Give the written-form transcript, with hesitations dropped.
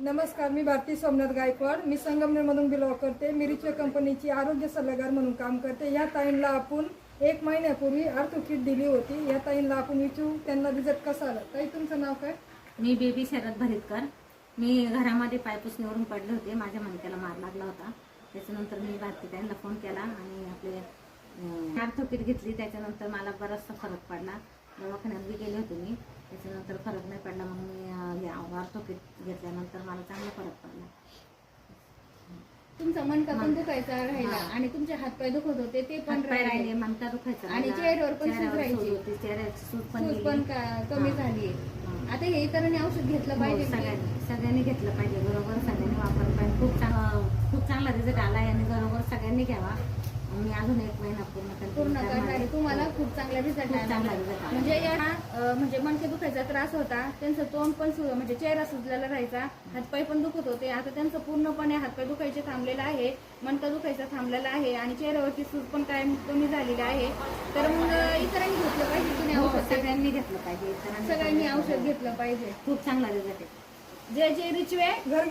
नमस्कार, मी भारती सोमनाथ गायकवाड. मी संगमनेरमधून बिलॉंग करते. मी रिचवे कंपनीची आरोग्य सल्लागार म्हणून काम करते. या ताईंना आपण 1 महिन्यापूर्वी आर्थो किट दिली होती. या ताईंना आपण विचारू त्यांना रिझल्ट कसा आला. ताई, तुमचं नाव काय? Me baby Sharad भरितकर. मी घरामध्ये पायपुसणीवरून पडले होते. माझ्या मणक्याला मार लागला होता. त्याच्यानंतर मी भारती ताईंना फोन केला आणि आपले आर्थो किट घेतली. त्याच्यानंतर मला बराचसा फरक पडला. दवाखान्यात बी गेले होते मी. त्याच्यानंतर फरक नाही पडला. मग मी आर्थो किट घेतल्यानंतर मला चांगला फरक पडला. तुमचा मणका पण दुखायचा राहिला आणि तुमचे हातपाय दुखत होते ते पण राहिले, मणका दुखायचा आणि चेहऱ्यावर पण सूज राहायची, चेहऱ्याची सूज सूज पण कमी झाली. आता हे इतरांनी औषध घेतलं पाहिजे, सगळ्यांनी घेतलं पाहिजे. बरोबर सगळ्यांनी वापरलं पाहिजे. खूप चांगला रिझल्ट आला आणि बरोबर सगळ्यांनी घ्यावा. मी अजून 1 महिना पूर्ण करणारे तुम्हाला खूप चांगला रिझल्ट आला. म्हणजे या म्हणजे मणके दुखायचा त्रास होता, त्यांचं तोंड पण म्हणजे चेहरा सुजलेला राहायचा, हातपाय पण दुखत होते. आता त्यांचं पूर्णपणे हातपाय दुखायचे थांबलेलं आहे, मणका दुखायचा थांबलेला आहे आणि चेहऱ्यावरची सूज पण कायम कमी झालेली आहे. तर मग इतरांनी घेतलं पाहिजे की नाही औषध? सगळ्यांनी घेतलं पाहिजे. सगळ्यांनी औषध घेतलं पाहिजे. खूप चांगला रिझल्ट आहे. जे रिचवे घर